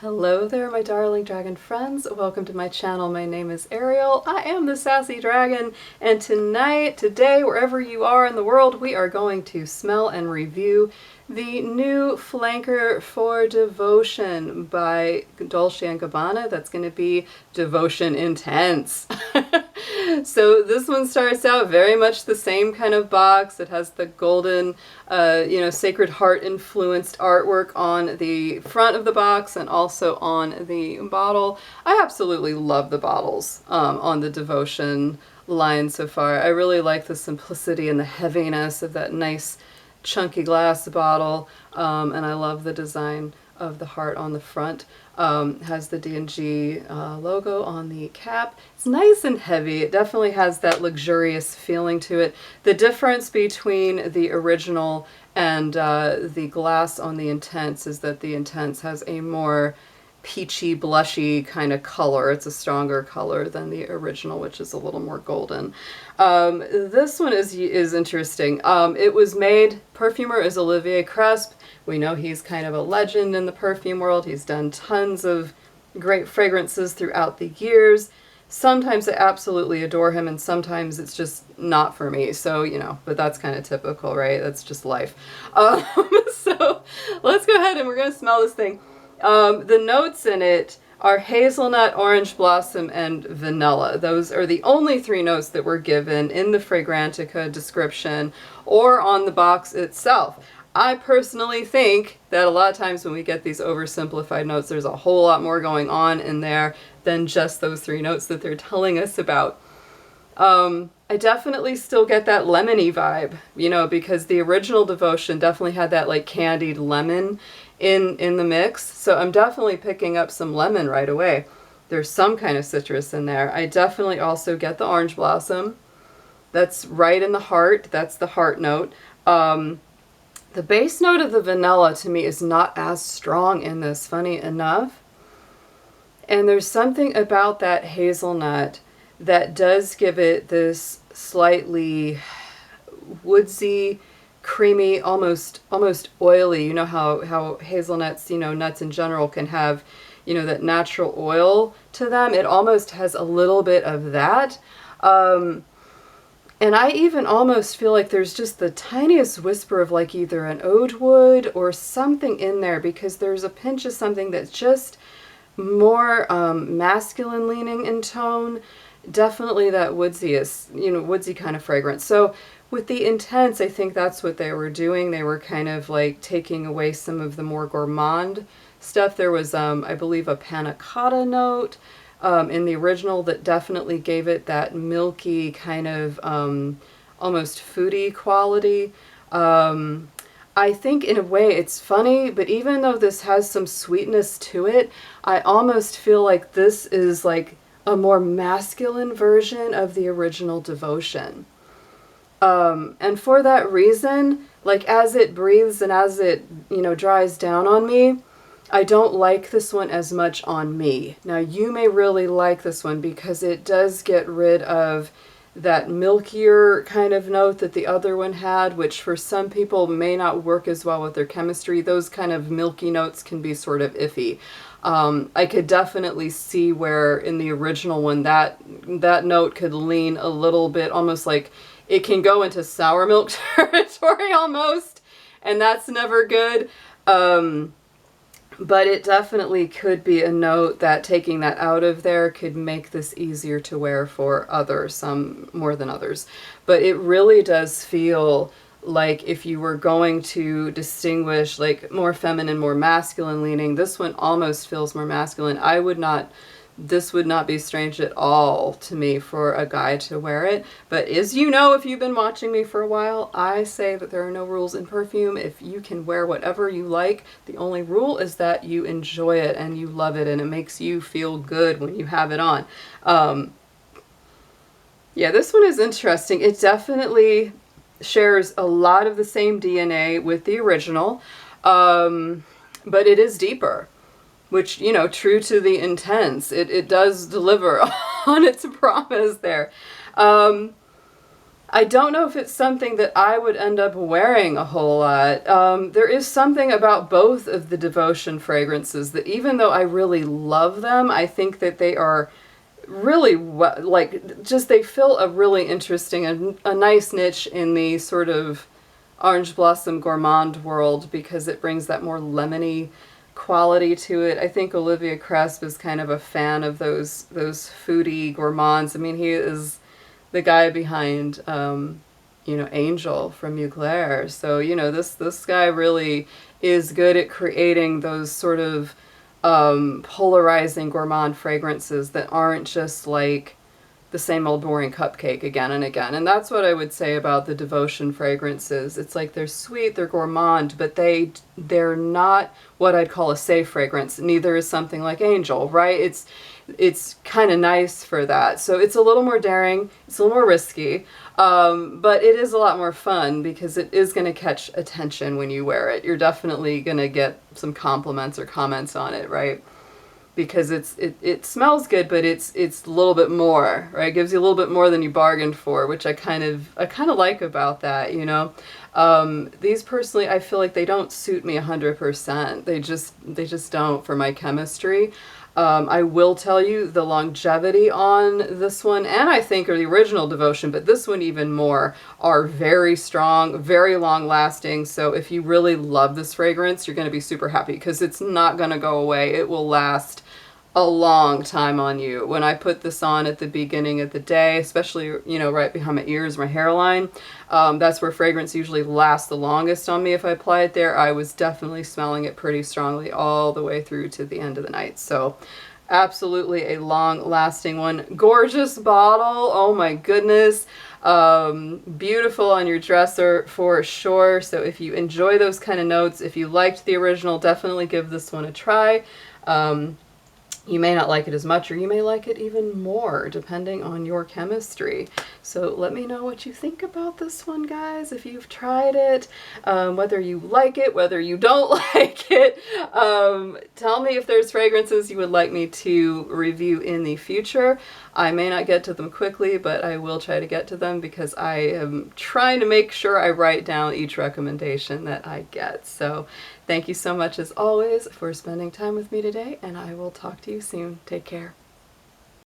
Hello there, my darling dragon friends. Welcome to my channel. My name is Ariel. I am the Sassy Dragon, and today, wherever you are in the world, we are going to smell and review the new flanker for Devotion by Dolce & Gabbana. That's going to be Devotion Intense. So this one starts out very much the same kind of box. It has the golden, Sacred Heart influenced artwork on the front of the box and also on the bottle. I absolutely love the bottles on the Devotion line so far. I really like the simplicity and the heaviness of that nice chunky glass bottle, and I love the design of the heart on the front. Has the D&G logo on the cap. It's nice and heavy. It definitely has that luxurious feeling to it. The difference between the original and the glass on the Intense is that the Intense has a more peachy, blushy kind of color. It's a stronger color than the original, which is a little more golden. This one is interesting. It was made, perfumer is Olivier Cresp. We know he's kind of a legend in the perfume world. He's done tons of great fragrances throughout the years. Sometimes I absolutely adore him, and sometimes it's just not for me. So, but that's kind of typical, right? That's just life. So let's go ahead and we're going to smell this thing. The notes in it are hazelnut, orange blossom, and vanilla. Those are the only three notes that were given in the Fragrantica description or on the box itself. I personally think that a lot of times when we get these oversimplified notes, there's a whole lot more going on in there than just those three notes that they're telling us about. I definitely still get that lemony vibe, because the original Devotion definitely had that like candied lemon in the mix. So I'm definitely picking up some lemon right away. There's some kind of citrus in there. I definitely also get the orange blossom. That's right in the heart. That's the heart note. The base note of the vanilla to me is not as strong in this, funny enough. And there's something about that hazelnut that does give it this slightly woodsy, creamy, almost oily. You know how hazelnuts, nuts in general can have, that natural oil to them. It almost has a little bit of that. And I even almost feel like there's just the tiniest whisper of like either an oud wood or something in there, because there's a pinch of something that's just more masculine leaning in tone. Definitely that woodsy kind of fragrance. So with the Intense, I think that's what they were doing. They were kind of like taking away some of the more gourmand stuff. There was, I believe, a panna cotta note in the original that definitely gave it that milky kind of almost foodie quality. I think in a way it's funny, but even though this has some sweetness to it, I almost feel like this is like a more masculine version of the original Devotion. And for that reason, like as it breathes and as it, dries down on me, I don't like this one as much on me. Now you may really like this one because it does get rid of that milkier kind of note that the other one had, which for some people may not work as well with their chemistry. Those kind of milky notes can be sort of iffy. I could definitely see where in the original one that note could lean a little bit, almost like it can go into sour milk territory almost, and that's never good. But it definitely could be a note that taking that out of there could make this easier to wear for others, some more than others. But it really does feel like if you were going to distinguish like more feminine, more masculine leaning, this one almost feels more masculine. This would not be strange at all to me for a guy to wear it. But as you know, if you've been watching me for a while, I say that there are no rules in perfume. If you can wear whatever you like, the only rule is that you enjoy it and you love it and it makes you feel good when you have it on. Yeah, this one is interesting. It definitely shares a lot of the same DNA with the original, but it is deeper. Which, true to the Intense, it does deliver on its promise there. I don't know if it's something that I would end up wearing a whole lot. There is something about both of the Devotion fragrances that even though I really love them, I think that they are really, like, just they fill a really interesting and a nice niche in the sort of orange blossom gourmand world because it brings that more lemony quality to it. I think Olivia Cresp is kind of a fan of those foodie gourmands. I mean, he is the guy behind, you know, Angel from Mugler. So, you know, this guy really is good at creating those sort of polarizing gourmand fragrances that aren't just like the same old boring cupcake again and again. And that's what I would say about the Devotion fragrances. It's like they're sweet, they're gourmand, but they're not what I'd call a safe fragrance. Neither is something like Angel, right? It's kind of nice for that. So it's a little more daring, it's a little more risky, but it is a lot more fun because it is going to catch attention when you wear it. You're definitely going to get some compliments or comments on it, right? Because it smells good, but it's a little bit more, right? It gives you a little bit more than you bargained for, which I kind of like about that, you know. These personally, I feel like they don't suit me 100%. They just don't for my chemistry. I will tell you the longevity on this one, and I think are the original Devotion, but this one even more, are very strong, very long lasting. So if you really love this fragrance, you're going to be super happy because it's not going to go away. It will last a long time on you. When I put this on at the beginning of the day, especially, you know, right behind my ears, my hairline, that's where fragrance usually lasts the longest on me if I apply it there. I was definitely smelling it pretty strongly all the way through to the end of the night. So absolutely a long lasting one. Gorgeous bottle. Oh my goodness. Beautiful on your dresser for sure. So if you enjoy those kind of notes, if you liked the original, definitely give this one a try. You may not like it as much, or you may like it even more, depending on your chemistry. So let me know what you think about this one, guys, if you've tried it, whether you like it, whether you don't like it. Tell me if there's fragrances you would like me to review in the future. I may not get to them quickly, but I will try to get to them because I am trying to make sure I write down each recommendation that I get. So thank you so much, as always, for spending time with me today, and I will talk to you soon. Take care.